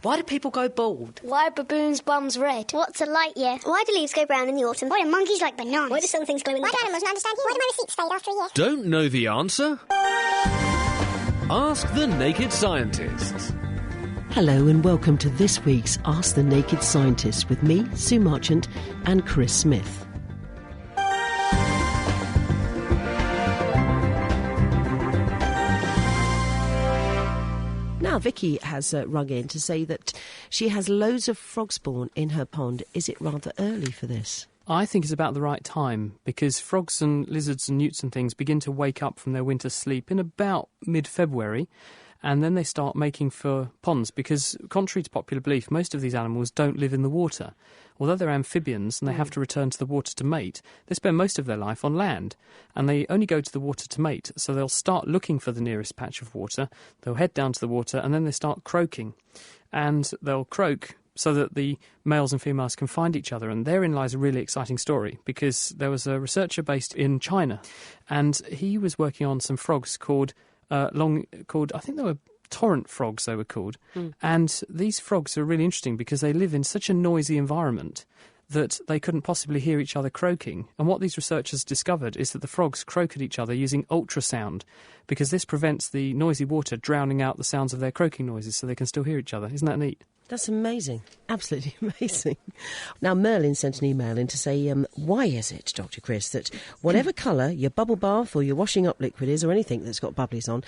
Why do people go bald? Why are baboons' bums red? What's a light year? Why do leaves go brown in the autumn? Why do monkeys like bananas? Why do some things glow in the dark? Why do animals not understand you? Why do my receipts fade after a year? Don't know the answer? Ask the Naked Scientists. Hello and welcome to this week's Ask the Naked Scientists with me, Sue Marchant, and Chris Smith. Now, Vicky has rung in to say that she has loads of frog spawn in her pond. Is it rather early for this? I think it's about the right time because frogs and lizards and newts and things begin to wake up from their winter sleep in about mid-February, and then they start making for ponds because, contrary to popular belief, most of these animals don't live in the water. Although they're amphibians and they have to return to the water to mate, they spend most of their life on land, and they only go to the water to mate, so they'll start looking for the nearest patch of water, they'll head down to the water, and then they start croaking. And they'll croak so that the males and females can find each other. And therein lies a really exciting story, because there was a researcher based in China, and he was working on some frogs called, I think they were torrent frogs they were called. And these frogs are really interesting because they live in such a noisy environment that they couldn't possibly hear each other croaking. And what these researchers discovered is that the frogs croak at each other using ultrasound, because this prevents the noisy water drowning out the sounds of their croaking noises so they can still hear each other. Isn't that neat? That's amazing. Absolutely amazing. Now, Merlin sent an email in to say, why is it, Dr. Chris, that whatever colour your bubble bath or your washing up liquid is, or anything that's got bubblies on,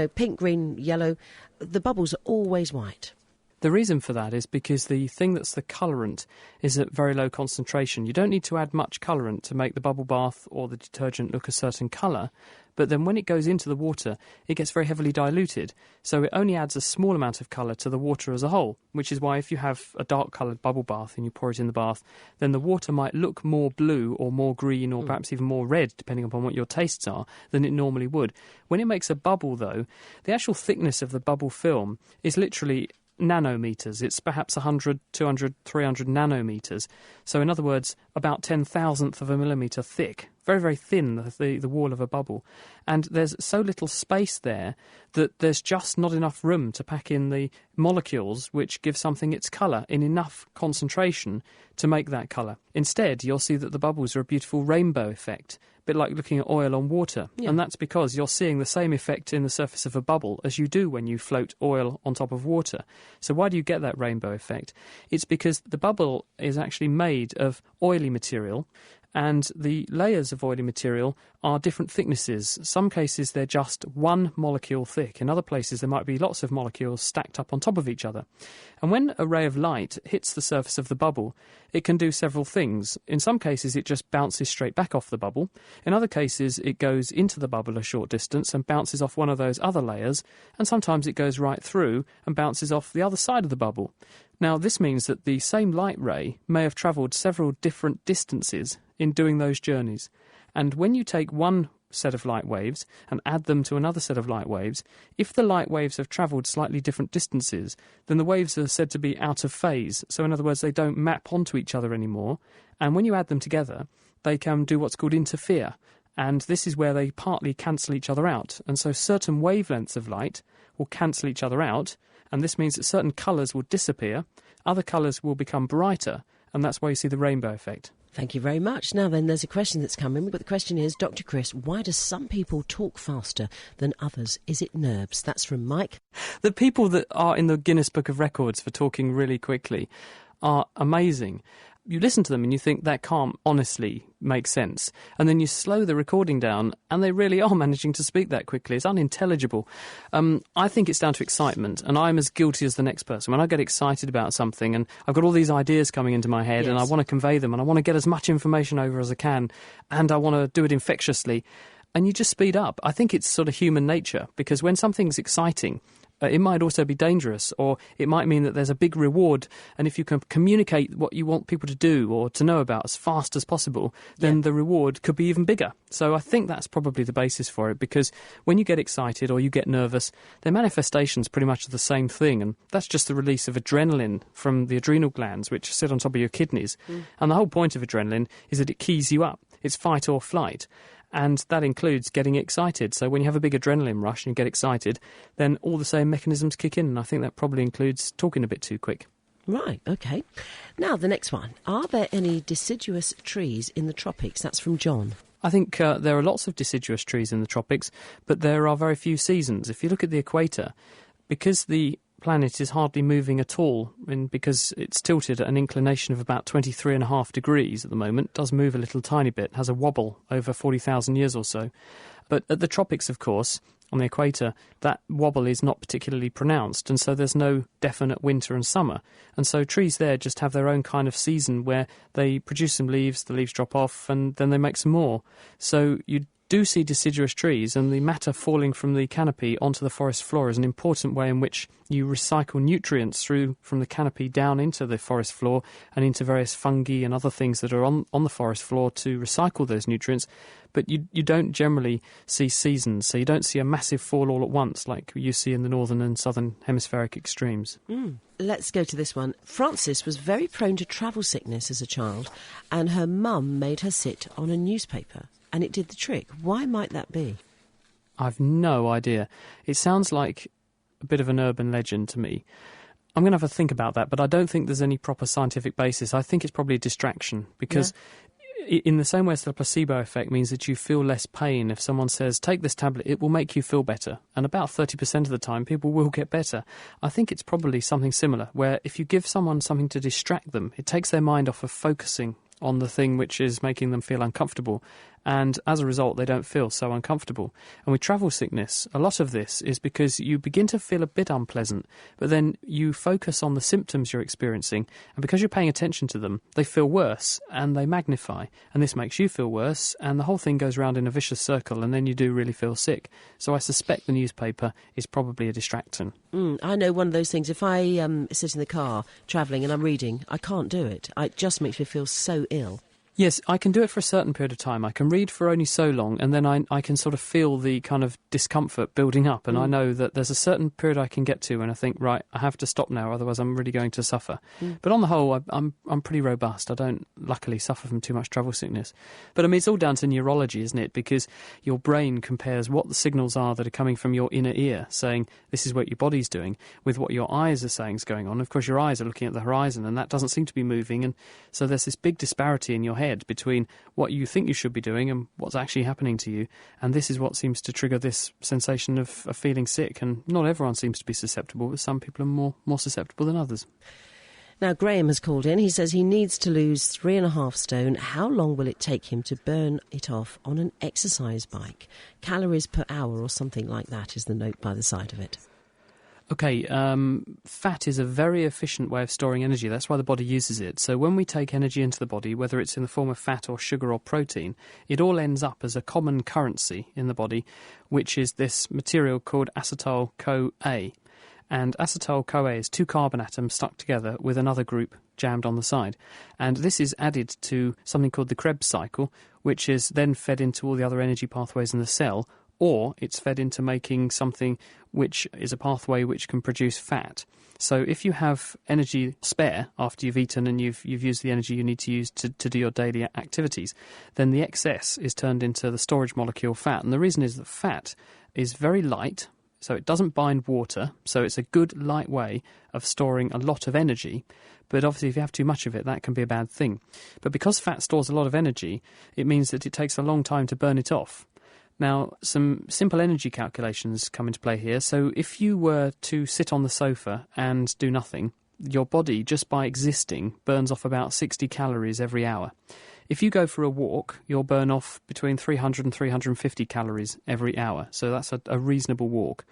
pink, green, yellow, the bubbles are always white? The reason for that is because the thing that's the colourant is at very low concentration. You don't need to add much colourant to make the bubble bath or the detergent look a certain colour, but then when it goes into the water, it gets very heavily diluted. So it only adds a small amount of colour to the water as a whole, which is why if you have a dark-coloured bubble bath and you pour it in the bath, then the water might look more blue or more green or perhaps even more red, depending upon what your tastes are, than it normally would. When it makes a bubble, though, the actual thickness of the bubble film is literally nanometers. It's perhaps 100, 200, 300 nanometers. So in other words, about 10,000th of a millimetre thick. Very, very thin, the wall of a bubble. And there's so little space there that there's just not enough room to pack in the molecules which give something its colour in enough concentration to make that colour. Instead, you'll see that the bubbles are a beautiful rainbow effect, a bit like looking at oil on water. Yeah. And that's because you're seeing the same effect in the surface of a bubble as you do when you float oil on top of water. So why do you get that rainbow effect? It's because the bubble is actually made of oily material, and the layers of oily material are different thicknesses. Some cases they're just one molecule thick. In other places there might be lots of molecules stacked up on top of each other. And when a ray of light hits the surface of the bubble, it can do several things. In some cases it just bounces straight back off the bubble. In other cases it goes into the bubble a short distance and bounces off one of those other layers, and sometimes it goes right through and bounces off the other side of the bubble. Now, this means that the same light ray may have travelled several different distances in doing those journeys. And when you take one set of light waves and add them to another set of light waves, if the light waves have travelled slightly different distances, then the waves are said to be out of phase. So in other words, they don't map onto each other anymore. And when you add them together, they can do what's called interfere. And this is where they partly cancel each other out. And so certain wavelengths of light will cancel each other out, and this means that certain colours will disappear, other colours will become brighter, and that's why you see the rainbow effect. Thank you very much. Now then, there's a question that's come in, but the question is, Dr. Chris, why do some people talk faster than others? Is it nerves? That's from Mike. The people that are in the Guinness Book of Records for talking really quickly are amazing. You listen to them and you think that can't honestly make sense. And then you slow the recording down and they really are managing to speak that quickly. It's unintelligible. I think it's down to excitement, and I'm as guilty as the next person. When I get excited about something and I've got all these ideas coming into my head, and I want to convey them and I want to get as much information over as I can, and I want to do it infectiously, and you just speed up. I think it's sort of human nature, because when something's exciting, it might also be dangerous, or it might mean that there's a big reward, and if you can communicate what you want people to do or to know about as fast as possible, then the reward could be even bigger. So I think that's probably the basis for it, because when you get excited or you get nervous, their manifestations pretty much are the same thing, and that's just the release of adrenaline from the adrenal glands, which sit on top of your kidneys. And the whole point of adrenaline is that it keys you up. It's fight or flight. And that includes getting excited. So when you have a big adrenaline rush and you get excited, then all the same mechanisms kick in. And I think that probably includes talking a bit too quick. Right, OK. Now, the next one. Are there any deciduous trees in the tropics? That's from John. I think there are lots of deciduous trees in the tropics, but there are very few seasons. If you look at the equator, because the planet is hardly moving at all, and because it's tilted at an inclination of about 23.5 degrees at the moment, it does move a little tiny bit, has a wobble over 40,000 years or so. But at the tropics, of course, on the equator, that wobble is not particularly pronounced, and so there's no definite winter and summer. And so trees there just have their own kind of season where they produce some leaves, the leaves drop off, and then they make some more. So you do see deciduous trees, and the matter falling from the canopy onto the forest floor is an important way in which you recycle nutrients through from the canopy down into the forest floor and into various fungi and other things that are on the forest floor to recycle those nutrients. But you don't generally see seasons, so you don't see a massive fall all at once like you see in the northern and southern hemispheric extremes. Let's go to this one. Frances was very prone to travel sickness as a child, and her mum made her sit on a newspaper, and it did the trick. Why might that be? I've no idea. It sounds like a bit of an urban legend to me. I'm going to have a think about that, but I don't think there's any proper scientific basis. I think it's probably a distraction, because in the same way as the placebo effect means that you feel less pain. If someone says, take this tablet, it will make you feel better. And about 30% of the time, people will get better. I think it's probably something similar, where if you give someone something to distract them, it takes their mind off of focusing on the thing which is making them feel uncomfortable. And as a result, they don't feel so uncomfortable. And with travel sickness, a lot of this is because you begin to feel a bit unpleasant, but then you focus on the symptoms you're experiencing, and because you're paying attention to them, they feel worse and they magnify. And this makes you feel worse, and the whole thing goes round in a vicious circle, and then you do really feel sick. So I suspect the newspaper is probably a distraction. I know one of those things. If I sit in the car travelling and I'm reading, I can't do it. It just makes me feel so ill. Yes, I can do it for a certain period of time. I can read for only so long, and then I can sort of feel the kind of discomfort building up, and I know that there's a certain period I can get to, and I think, right, I have to stop now, otherwise I'm really going to suffer. But on the whole, I'm pretty robust. I don't, luckily, suffer from too much travel sickness. But I mean, it's all down to neurology, isn't it? Because your brain compares what the signals are that are coming from your inner ear, saying this is what your body's doing, with what your eyes are saying is going on. Of course, your eyes are looking at the horizon, and that doesn't seem to be moving, and so there's this big disparity in your head between what you think you should be doing and what's actually happening to you, and this is what seems to trigger this sensation of feeling sick. And not everyone seems to be susceptible, but some people are more susceptible than others. Now, Graham has called in. He says he needs to lose 3.5 stone. How long will it take him to burn it off on an exercise bike? Calories per hour or something like that is the note by the side of it. Okay, fat is a very efficient way of storing energy. That's why the body uses it. So when we take energy into the body, whether it's in the form of fat or sugar or protein, it all ends up as a common currency in the body, which is this material called acetyl-CoA. And acetyl-CoA is 2 carbon atoms stuck together with another group jammed on the side. And this is added to something called the Krebs cycle, which is then fed into all the other energy pathways in the cell, or it's fed into making something which is a pathway which can produce fat. So if you have energy spare after you've eaten and you've used the energy you need to use to do your daily activities, then the excess is turned into the storage molecule fat. And the reason is that fat is very light, so it doesn't bind water, so it's a good light way of storing a lot of energy. But obviously if you have too much of it, that can be a bad thing. But because fat stores a lot of energy, it means that it takes a long time to burn it off. Now, some simple energy calculations come into play here. So if you were to sit on the sofa and do nothing, your body, just by existing, burns off about 60 calories every hour. If you go for a walk, you'll burn off between 300 and 350 calories every hour. So that's a reasonable walk.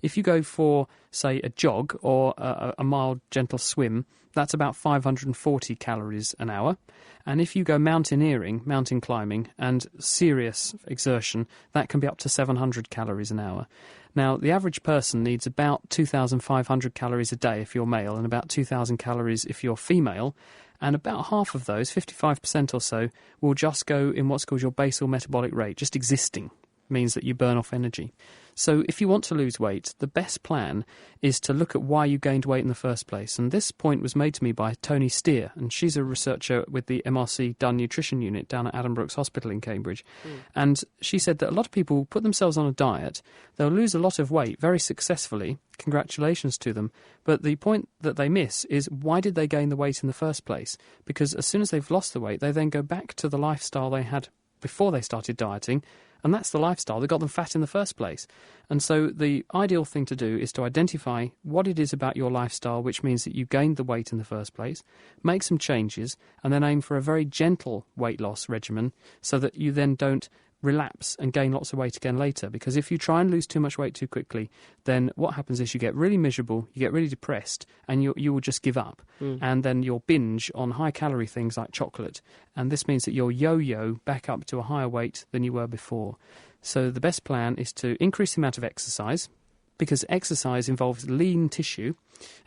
If you go for, say, a jog or a mild, gentle swim, that's about 540 calories an hour. And if you go mountaineering, mountain climbing, and serious exertion, that can be up to 700 calories an hour. Now, the average person needs about 2,500 calories a day if you're male, and about 2,000 calories if you're female. And about half of those, 55% or so, will just go in what's called your basal metabolic rate, just existing. means that you burn off energy. So if you want to lose weight, the best plan is to look at why you gained weight in the first place. And this point was made to me by Tony Steer, and she's a researcher with the MRC Dunn Nutrition Unit down at Addenbrooke's Hospital in Cambridge. And she said that a lot of people put themselves on a diet, they'll lose a lot of weight very successfully, congratulations to them, but the point that they miss is why did they gain the weight in the first place? Because as soon as they've lost the weight, they then go back to the lifestyle they had before they started dieting, and that's the lifestyle that got them fat in the first place. And so the ideal thing to do is to identify what it is about your lifestyle which means that you gained the weight in the first place, make some changes, and then aim for a very gentle weight loss regimen so that you then don't relapse and gain lots of weight again later. Because if you try and lose too much weight too quickly, then what happens is you get really miserable, you get really depressed, and you will just give up. And then you'll binge on high-calorie things like chocolate. And this means that you'll yo-yo back up to a higher weight than you were before. So the best plan is to increase the amount of exercise, because exercise involves lean tissue,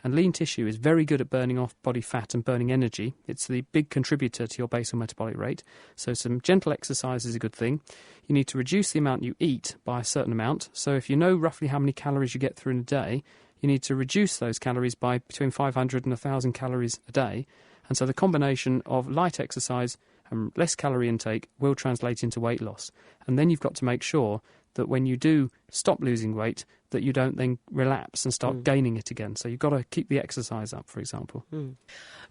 and lean tissue is very good at burning off body fat and burning energy. It's the big contributor to your basal metabolic rate. So some gentle exercise is a good thing. You need to reduce the amount you eat by a certain amount. So if you know roughly how many calories you get through in a day, you need to reduce those calories by between 500 and 1,000 calories a day. And so the combination of light exercise and less calorie intake will translate into weight loss. And then you've got to make sure that when you do stop losing weight, that you don't then relapse and start gaining it again. So you've got to keep the exercise up, for example.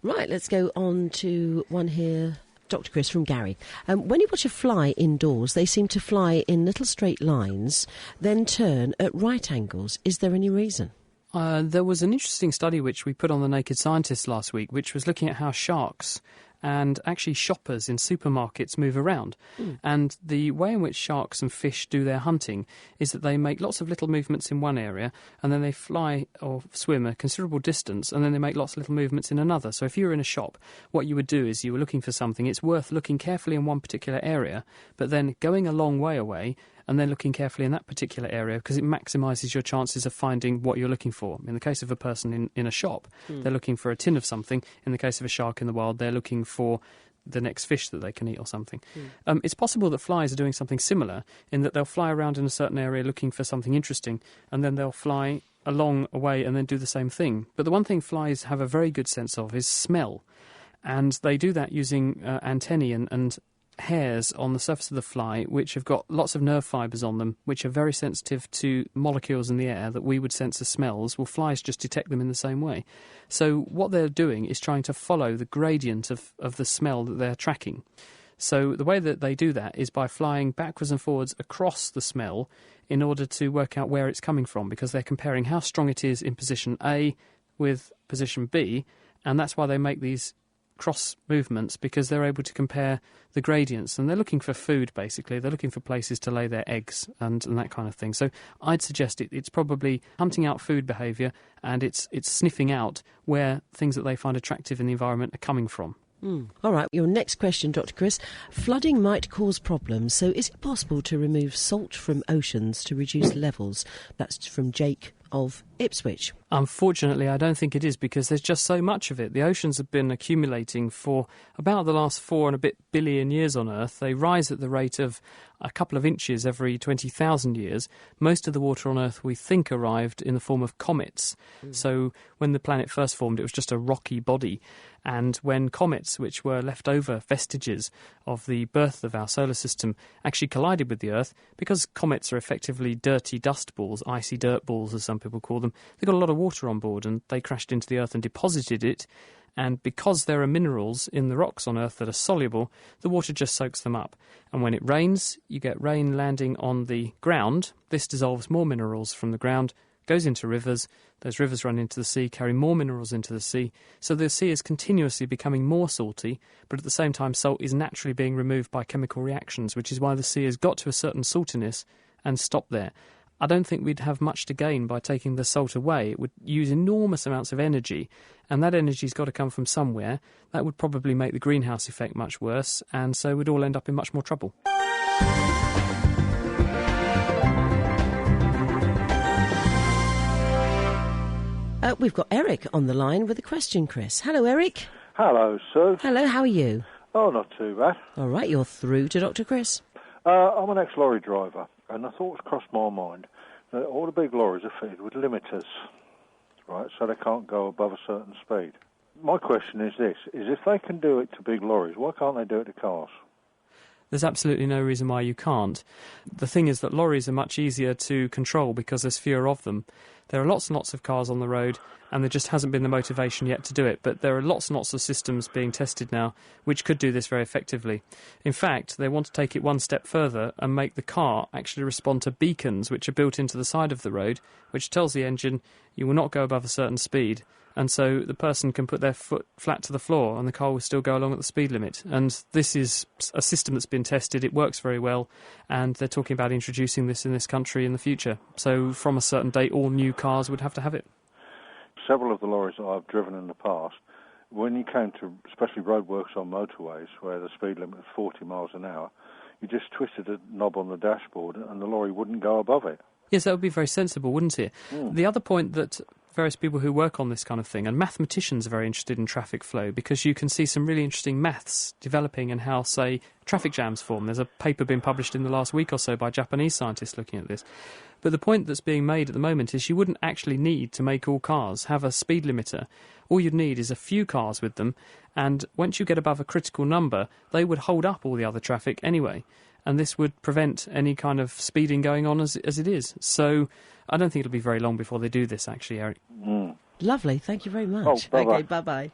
Right, let's go on to one here. Dr. Chris from Gary. When you watch a fly indoors, they seem to fly in little straight lines, then turn at right angles. Is there any reason? There was an interesting study which we put on the Naked Scientist last week, which was looking at how sharks and actually shoppers in supermarkets move around. And the way in which sharks and fish do their hunting is that they make lots of little movements in one area, and then they fly or swim a considerable distance, and then they make lots of little movements in another. So if you were in a shop, what you would do is you were looking for something. It's worth looking carefully in one particular area, but then going a long way away and then looking carefully in that particular area, because it maximises your chances of finding what you're looking for. In the case of a person in a shop, they're looking for a tin of something. In the case of a shark in the wild, they're looking for the next fish that they can eat or something. It's possible that flies are doing something similar, in that they'll fly around in a certain area looking for something interesting, and then they'll fly a long way and then do the same thing. But the one thing flies have a very good sense of is smell. And they do that using antennae and hairs on the surface of the fly, which have got lots of nerve fibres on them, which are very sensitive to molecules in the air that we would sense as smells. Well, flies just detect them in the same way. So what they're doing is trying to follow the gradient of the smell that they're tracking. So the way that they do that is by flying backwards and forwards across the smell in order to work out where it's coming from, because they're comparing how strong it is in position A with position B, and that's why they make these cross movements, because they're able to compare the gradients, and they're looking for food, basically. They're looking for places to lay their eggs and that kind of thing. So I'd suggest it's probably hunting out food behaviour, and it's sniffing out where things that they find attractive in the environment are coming from. All right, your next question, Dr. Chris. Flooding might cause problems, so is it possible to remove salt from oceans to reduce levels? That's from Jake of Ipswich. Unfortunately, I don't think it is, because there's just so much of it. The oceans have been accumulating for about the last 4 and a bit billion years on Earth. They rise at the rate of a couple of inches every 20,000 years. Most of the water on Earth, we think, arrived in the form of comets. So when the planet first formed, it was just a rocky body. And when comets, which were leftover vestiges of the birth of our solar system, actually collided with the Earth, because comets are effectively dirty dust balls, icy dirt balls as some people call them, they got a lot of water on board, and they crashed into the Earth and deposited it. And because there are minerals in the rocks on Earth that are soluble, the water just soaks them up. And when it rains, you get rain landing on the ground. This dissolves more minerals from the ground, goes into rivers. Those rivers run into the sea, carry more minerals into the sea. So the sea is continuously becoming more salty, but at the same time salt is naturally being removed by chemical reactions, which is why the sea has got to a certain saltiness and stopped there. I don't think we'd have much to gain by taking the salt away. It would use enormous amounts of energy, and that energy's got to come from somewhere. That would probably make the greenhouse effect much worse, and so we'd all end up in much more trouble. We've got Eric on the line with a question, Chris. Hello, Eric. Hello, Sue. Hello, how are you? Oh, not too bad. All right, you're through to Dr. Chris. I'm an ex-lorry driver, and the thoughts crossed my mind that all the big lorries are fitted with limiters, right, so they can't go above a certain speed. My question is this, is if they can do it to big lorries, why can't they do it to cars? There's absolutely no reason why you can't. The thing is that lorries are much easier to control because there's fewer of them. There are lots and lots of cars on the road, and there just hasn't been the motivation yet to do it. But there are lots and lots of systems being tested now which could do this very effectively. In fact, they want to take it one step further and make the car actually respond to beacons which are built into the side of the road, which tells the engine you will not go above a certain speed. And so the person can put their foot flat to the floor and the car will still go along at the speed limit. And this is a system that's been tested. It works very well. And they're talking about introducing this in this country in the future. So from a certain date, all new cars would have to have it. Several of the lorries that I've driven in the past, when you came to especially roadworks on motorways where the speed limit was 40 miles an hour, you just twisted a knob on the dashboard and the lorry wouldn't go above it. Yes, that would be very sensible, wouldn't it? The other point that various people who work on this kind of thing, and mathematicians are very interested in traffic flow because you can see some really interesting maths developing and how, say, traffic jams form. There's a paper being published in the last week or so by Japanese scientists looking at this. But the point that's being made at the moment is you wouldn't actually need to make all cars have a speed limiter. All you'd need is a few cars with them, and once you get above a critical number, they would hold up all the other traffic anyway. And this would prevent any kind of speeding going on as it is. So I don't think it'll be very long before they do this, actually, Eric. Lovely, thank you very much. Oh, bye-bye. Okay, bye-bye.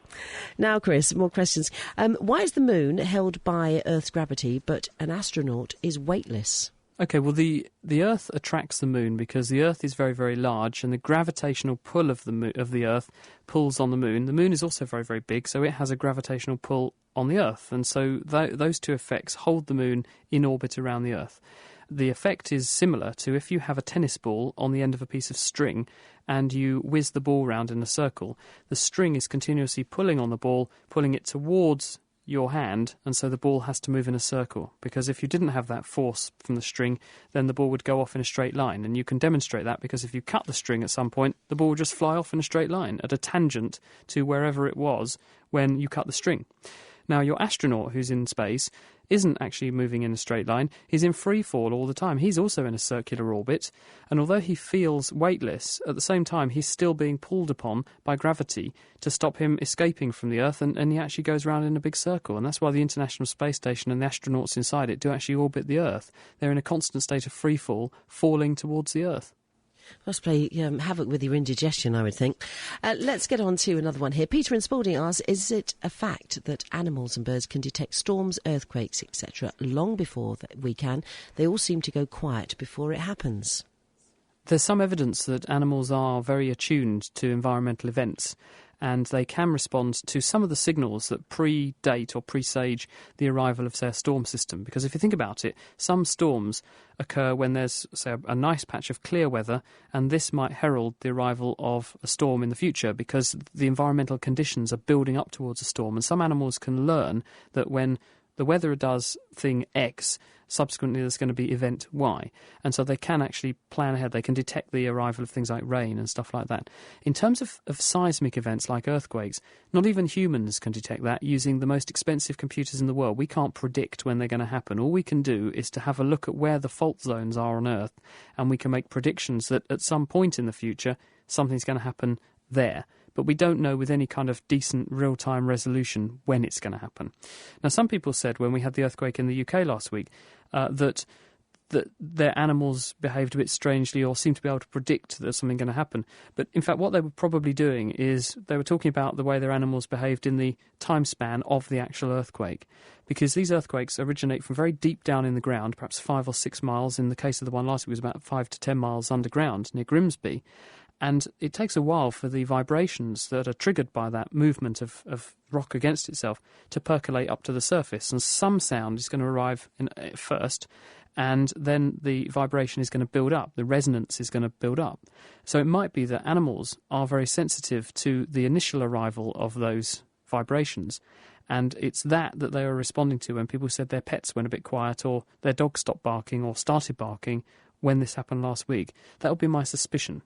Now, Chris, more questions. Why is the moon held by Earth's gravity, but an astronaut is weightless? Okay, well, the Earth attracts the moon because the Earth is very, very large, and the gravitational pull of the Earth pulls on the moon. The moon is also very, very big, so it has a gravitational pull on the Earth, and so those two effects hold the moon in orbit around the Earth. The effect is similar to if you have a tennis ball on the end of a piece of string and you whiz the ball round in a circle. The string is continuously pulling on the ball, pulling it towards your hand, and so the ball has to move in a circle, because if you didn't have that force from the string, then the ball would go off in a straight line. And you can demonstrate that because if you cut the string at some point, the ball would just fly off in a straight line at a tangent to wherever it was when you cut the string. Now, your astronaut who's in space isn't actually moving in a straight line. He's in free fall all the time. He's also in a circular orbit, and although he feels weightless, at the same time he's still being pulled upon by gravity to stop him escaping from the Earth, and he actually goes round in a big circle. And that's why the International Space Station and the astronauts inside it do actually orbit the Earth. They're in a constant state of free fall, falling towards the Earth. Must play havoc with your indigestion, I would think. Let's get on to another one here. Peter in Spalding asks, is it a fact that animals and birds can detect storms, earthquakes, etc. long before we can? They all seem to go quiet before it happens. There's some evidence that animals are very attuned to environmental events, and they can respond to some of the signals that predate or presage the arrival of, say, a storm system. Because if you think about it, some storms occur when there's, say, a nice patch of clear weather, and this might herald the arrival of a storm in the future because the environmental conditions are building up towards a storm. And some animals can learn that when the weather does thing X, subsequently there's going to be event Y. And so they can actually plan ahead. They can detect the arrival of things like rain and stuff like that. In terms of seismic events like earthquakes, not even humans can detect that using the most expensive computers in the world. We can't predict when they're going to happen. All we can do is to have a look at where the fault zones are on Earth, and we can make predictions that at some point in the future something's going to happen there. But we don't know with any kind of decent real-time resolution when it's going to happen. Now, some people said when we had the earthquake in the UK last week that their animals behaved a bit strangely or seemed to be able to predict that there's something going to happen. But in fact, what they were probably doing is they were talking about the way their animals behaved in the time span of the actual earthquake. Because these earthquakes originate from very deep down in the ground, perhaps 5 or 6 miles. In the case of the one last week, it was about 5 to 10 miles underground near Grimsby. And it takes a while for the vibrations that are triggered by that movement of rock against itself to percolate up to the surface. And some sound is going to arrive first, and then the vibration is going to build up. The resonance is going to build up. So it might be that animals are very sensitive to the initial arrival of those vibrations. And it's that they are responding to when people said their pets went a bit quiet or their dog stopped barking or started barking when this happened last week. That would be my suspicion.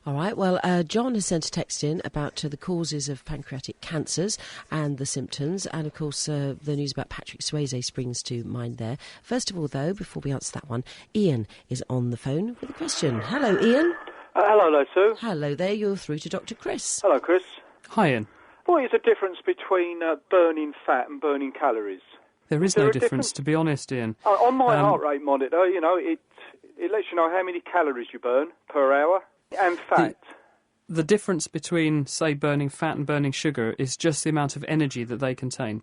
All right, well, John has sent a text in about the causes of pancreatic cancers and the symptoms, and of course the news about Patrick Swayze springs to mind there. First of all, though, before we answer that one, Ian is on the phone with a question. Hello, Ian. Hello there, Sue. Hello there, you're through to Dr. Chris. Hello, Chris. Hi, Ian. What is the difference between burning fat and burning calories? There is no difference, to be honest, Ian. On my heart rate monitor, it lets you know how many calories you burn per hour and fat. The difference between, say, burning fat and burning sugar is just the amount of energy that they contain.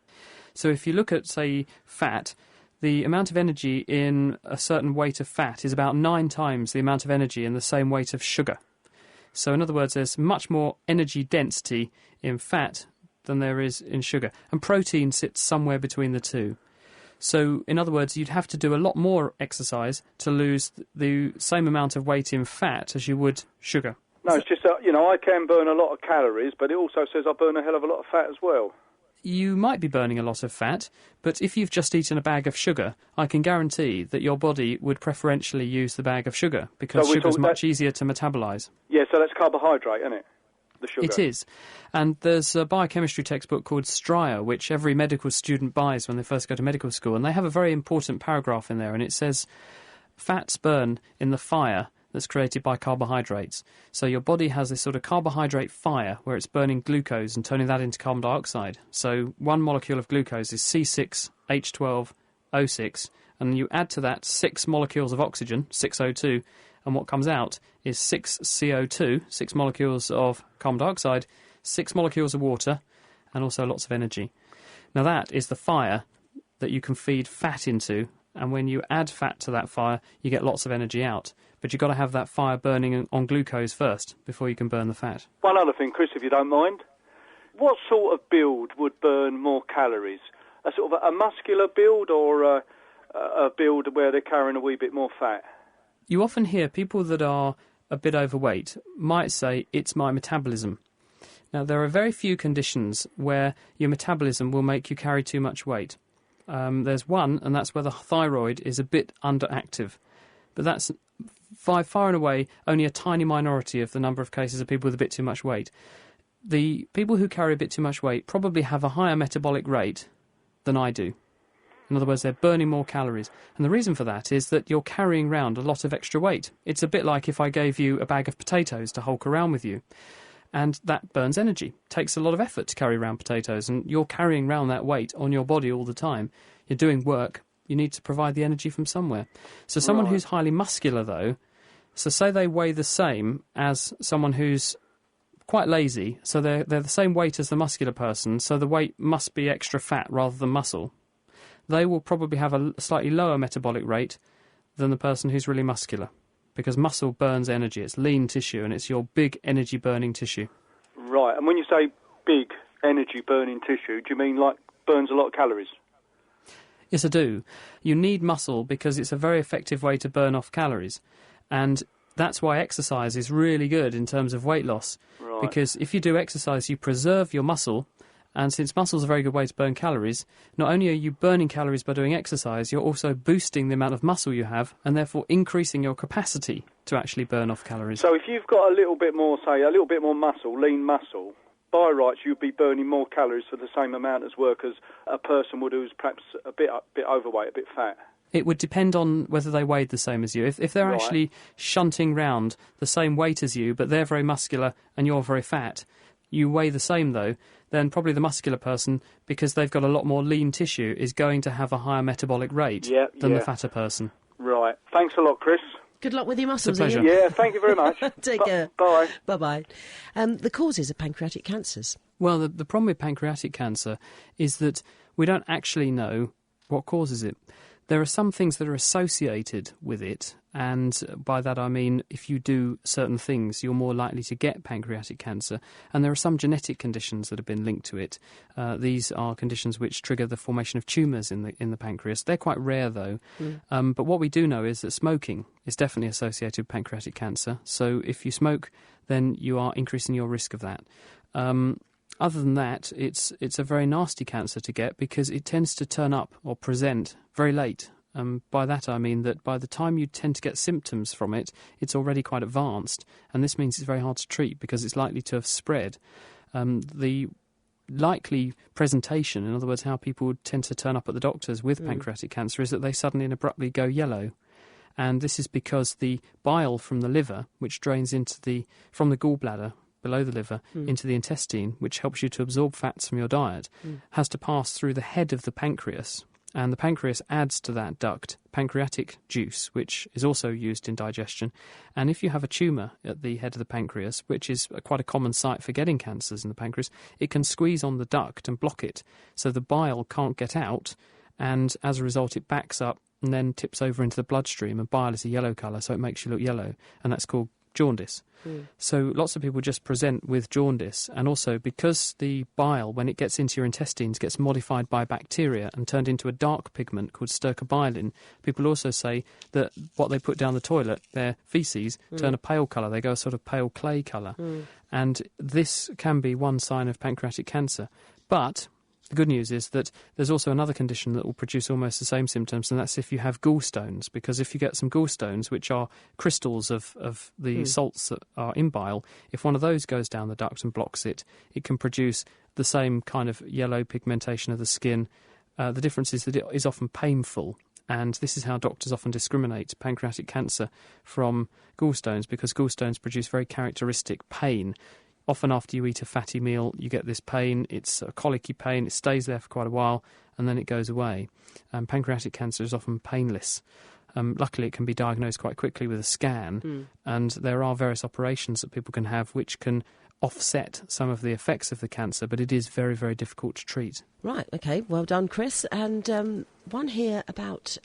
So if you look at, say, fat, the amount of energy in a certain weight of fat is about 9 times the amount of energy in the same weight of sugar. So in other words, there's much more energy density in fat than there is in sugar. And protein sits somewhere between the two. So, in other words, you'd have to do a lot more exercise to lose the same amount of weight in fat as you would sugar. No, it's just that, I can burn a lot of calories, but it also says I burn a hell of a lot of fat as well. You might be burning a lot of fat, but if you've just eaten a bag of sugar, I can guarantee that your body would preferentially use the bag of sugar, because sugar's much easier to metabolise. Yeah, so that's carbohydrate, isn't it? The sugar. It is. And there's a biochemistry textbook called Stryer, which every medical student buys when they first go to medical school, and they have a very important paragraph in there, and it says, fats burn in the fire that's created by carbohydrates. So your body has this sort of carbohydrate fire where it's burning glucose and turning that into carbon dioxide. So 1 molecule of glucose is C6H12O6, and you add to that 6 molecules of oxygen, 6O2, and what comes out is 6 CO2, 6 molecules of carbon dioxide, 6 molecules of water, and also lots of energy. Now that is the fire that you can feed fat into, and when you add fat to that fire, you get lots of energy out. But you've got to have that fire burning on glucose first before you can burn the fat. One other thing, Chris, if you don't mind. What sort of build would burn more calories? A sort of a muscular build or a build where they're carrying a wee bit more fat? You often hear people that are a bit overweight might say, it's my metabolism. Now, there are very few conditions where your metabolism will make you carry too much weight. There's one, and that's where the thyroid is a bit underactive. But that's far and away only a tiny minority of the number of cases of people with a bit too much weight. The people who carry a bit too much weight probably have a higher metabolic rate than I do. In other words, they're burning more calories. And the reason for that is that you're carrying around a lot of extra weight. It's a bit like if I gave you a bag of potatoes to hulk around with you. And that burns energy. It takes a lot of effort to carry around potatoes, and you're carrying around that weight on your body all the time. You're doing work. You need to provide the energy from somewhere. So someone who's highly muscular, though, so say they weigh the same as someone who's quite lazy, so they're the same weight as the muscular person, so the weight must be extra fat rather than muscle. They will probably have a slightly lower metabolic rate than the person who's really muscular, because muscle burns energy. It's lean tissue, and it's your big energy-burning tissue. Right, and when you say big energy-burning tissue, do you mean like burns a lot of calories? Yes, I do. You need muscle because it's a very effective way to burn off calories. And that's why exercise is really good in terms of weight loss. Right. Because if you do exercise, you preserve your muscle. And since muscle's a very good way to burn calories, not only are you burning calories by doing exercise, you're also boosting the amount of muscle you have and therefore increasing your capacity to actually burn off calories. So if you've got a little bit more muscle, lean muscle, by rights you'd be burning more calories for the same amount as work as a person would who's perhaps a bit overweight, a bit fat. It would depend on whether they weighed the same as you. If they're actually shunting round the same weight as you, but they're very muscular and you're very fat, you weigh the same though, then probably the muscular person, because they've got a lot more lean tissue, is going to have a higher metabolic rate than the fatter person. Right. Thanks a lot, Chris. Good luck with your muscles, it's a Ian. pleasure. Yeah, thank you very much. Take care. Bye. Bye-bye. The causes of pancreatic cancers. Well, the problem with pancreatic cancer is that we don't actually know what causes it. There are some things that are associated with it, and by that I mean if you do certain things, you're more likely to get pancreatic cancer. And there are some genetic conditions that have been linked to it. These are conditions which trigger the formation of tumours in the pancreas. They're quite rare, though. But what we do know is that smoking is definitely associated with pancreatic cancer. So if you smoke, then you are increasing your risk of that. Other than that, it's a very nasty cancer to get because it tends to turn up or present very late. By that I mean that by the time you tend to get symptoms from it, it's already quite advanced, and this means it's very hard to treat because it's likely to have spread. The likely presentation, in other words, how people tend to turn up at the doctors with pancreatic cancer, is that they suddenly and abruptly go yellow. And this is because the bile from the liver, which drains from the gallbladder below the liver into the intestine, which helps you to absorb fats from your diet, has to pass through the head of the pancreas. And the pancreas adds to that duct pancreatic juice, which is also used in digestion. And if you have a tumour at the head of the pancreas, which is quite a common site for getting cancers in the pancreas, it can squeeze on the duct and block it, so the bile can't get out, and as a result it backs up and then tips over into the bloodstream, and bile is a yellow colour, so it makes you look yellow, and that's called jaundice. So lots of people just present with jaundice, and also because the bile, when it gets into your intestines, gets modified by bacteria and turned into a dark pigment called stercobilin, people also say that what they put down the toilet, their faeces, turn a pale colour. They go a sort of pale clay colour. And this can be one sign of pancreatic cancer. But the good news is that there's also another condition that will produce almost the same symptoms, and that's if you have gallstones. Because if you get some gallstones, which are crystals of the salts that are in bile, if one of those goes down the duct and blocks it, it can produce the same kind of yellow pigmentation of the skin. The difference is that it is often painful, and this is how doctors often discriminate pancreatic cancer from gallstones, because gallstones produce very characteristic pain. Often after you eat a fatty meal, you get this pain. It's a colicky pain. It stays there for quite a while, and then it goes away. Pancreatic cancer is often painless. Luckily, it can be diagnosed quite quickly with a scan, and there are various operations that people can have which can offset some of the effects of the cancer, but it is very, very difficult to treat. Right, OK, well done, Chris. And one here about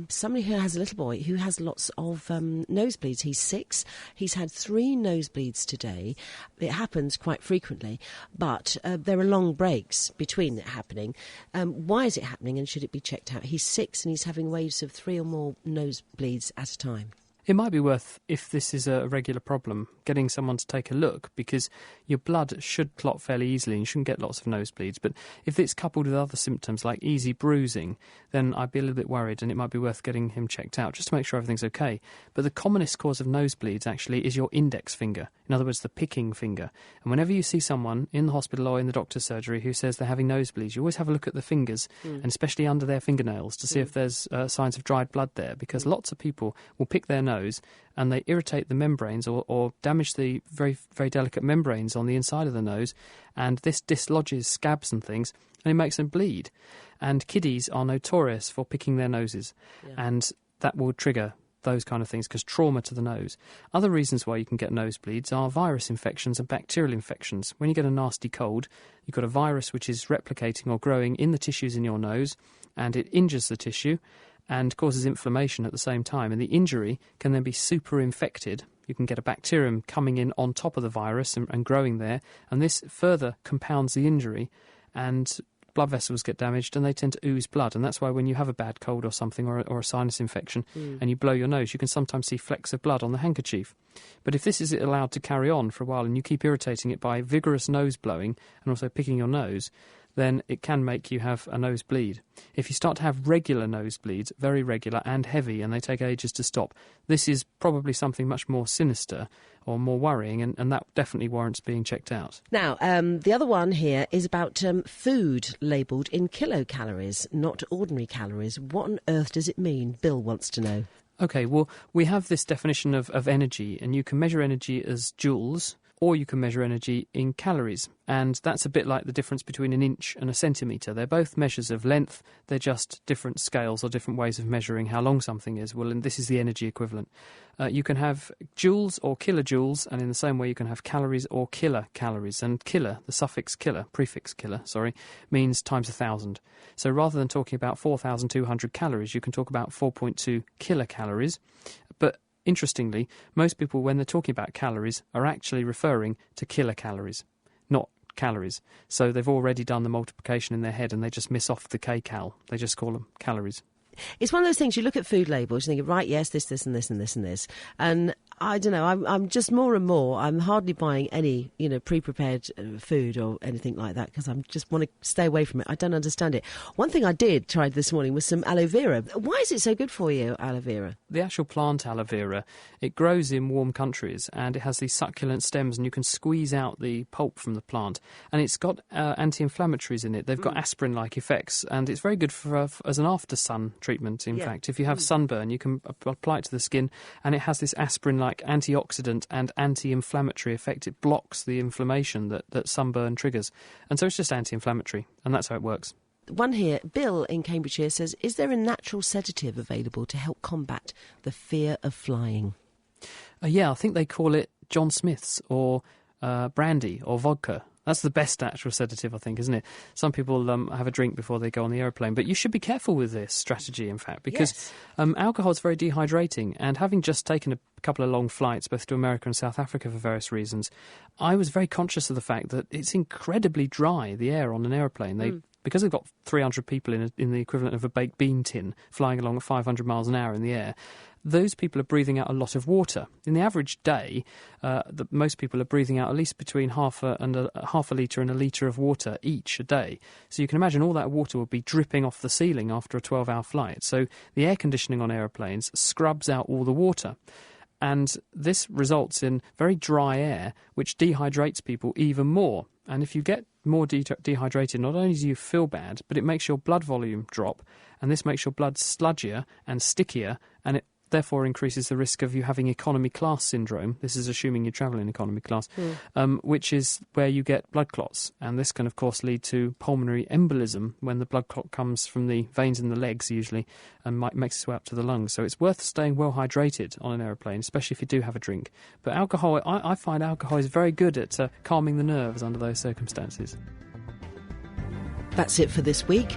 somebody who has a little boy who has lots of nosebleeds. He's 6. He's had 3 nosebleeds today. It happens quite frequently, but there are long breaks between it happening. Why is it happening, and should it be checked out? He's 6 and he's having waves of 3 or more nosebleeds at a time. It might be worth, if this is a regular problem, getting someone to take a look, because your blood should clot fairly easily and you shouldn't get lots of nosebleeds. But if it's coupled with other symptoms like easy bruising, then I'd be a little bit worried, and it might be worth getting him checked out just to make sure everything's okay. But the commonest cause of nosebleeds actually is your index finger, in other words, the picking finger. And whenever you see someone in the hospital or in the doctor's surgery who says they're having nosebleeds, you always have a look at the fingers, and especially under their fingernails, to see if there's signs of dried blood there, because lots of people will pick their nose and they irritate the membranes or damage the very, very delicate membranes on the inside of the nose, and this dislodges scabs and things, and it makes them bleed. And kiddies are notorious for picking their noses, and that will trigger those kind of things, because trauma to the nose. Other reasons why you can get nosebleeds are virus infections and bacterial infections. When you get a nasty cold, you've got a virus which is replicating or growing in the tissues in your nose, and it injures the tissue and causes inflammation at the same time. And the injury can then be super infected. You can get a bacterium coming in on top of the virus and growing there, and this further compounds the injury, and blood vessels get damaged and they tend to ooze blood. And that's why when you have a bad cold or something, or a sinus infection, and you blow your nose, you can sometimes see flecks of blood on the handkerchief. But if this is allowed to carry on for a while and you keep irritating it by vigorous nose blowing and also picking your nose, then it can make you have a nosebleed. If you start to have regular nosebleeds, very regular and heavy, and they take ages to stop, this is probably something much more sinister or more worrying, and that definitely warrants being checked out. Now, the other one here is about food labelled in kilocalories, not ordinary calories. What on earth does it mean? Bill wants to know. OK, well, we have this definition of energy, and you can measure energy as joules, or you can measure energy in calories. And that's a bit like the difference between an inch and a centimetre. They're both measures of length. They're just different scales or different ways of measuring how long something is. Well, and this is the energy equivalent. You can have joules or kilojoules, and in the same way you can have calories or kilocalories. And kilo, the suffix kilo, prefix kilo, means times 1,000. So rather than talking about 4,200 calories, you can talk about 4.2 kilocalories. But interestingly, most people, when they're talking about calories, are actually referring to kilocalories, not calories. So they've already done the multiplication in their head and they just miss off the kcal. They just call them calories. It's one of those things, you look at food labels, you think, right, yes, this, and this, and this, and this. And I don't know. I'm just more and more. I'm hardly buying any, pre-prepared food or anything like that because I just want to stay away from it. I don't understand it. One thing I did try this morning was some aloe vera. Why is it so good for you, aloe vera? The actual plant aloe vera, it grows in warm countries and it has these succulent stems and you can squeeze out the pulp from the plant. And it's got anti-inflammatories in it. They've got aspirin-like effects and it's very good as an after-sun treatment, in fact. If you have sunburn, you can apply it to the skin and it has this aspirin-like antioxidant and anti-inflammatory effect. It blocks the inflammation that sunburn triggers. And so it's just anti-inflammatory, and that's how it works. One here, Bill in Cambridgeshire says, is there a natural sedative available to help combat the fear of flying? Yeah, I think they call it John Smith's or brandy or vodka. That's the best natural sedative, I think, isn't it? Some people have a drink before they go on the aeroplane. But you should be careful with this strategy, in fact, because alcohol is very dehydrating. And having just taken a couple of long flights, both to America and South Africa for various reasons, I was very conscious of the fact that it's incredibly dry, the air on an aeroplane. Because they've got 300 people in the equivalent of a baked bean tin flying along at 500 miles an hour in the air, those people are breathing out a lot of water. In the average day, most people are breathing out at least between half a litre and a litre of water each a day. So you can imagine all that water will be dripping off the ceiling after a 12-hour flight. So the air conditioning on aeroplanes scrubs out all the water. And this results in very dry air, which dehydrates people even more. And if you get more dehydrated, not only do you feel bad, but it makes your blood volume drop, and this makes your blood sludgier and stickier, and it therefore increases the risk of you having economy class syndrome. This is assuming you travel in economy class, which is where you get blood clots. And this can, of course, lead to pulmonary embolism when the blood clot comes from the veins in the legs, usually, and makes its way up to the lungs. So it's worth staying well hydrated on an aeroplane, especially if you do have a drink. But alcohol, I find alcohol is very good at calming the nerves under those circumstances. That's it for this week.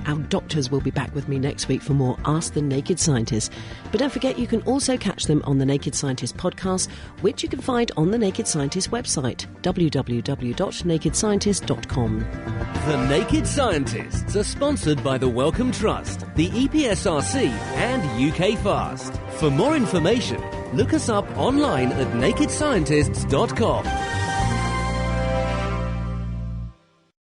Our doctors will be back with me next week for more Ask the Naked Scientist. But don't forget, you can also catch them on the Naked Scientist podcast, which you can find on the Naked Scientist website, www.nakedscientist.com. The Naked Scientists are sponsored by the Wellcome Trust, the EPSRC and UK Fast. For more information, look us up online at nakedscientists.com.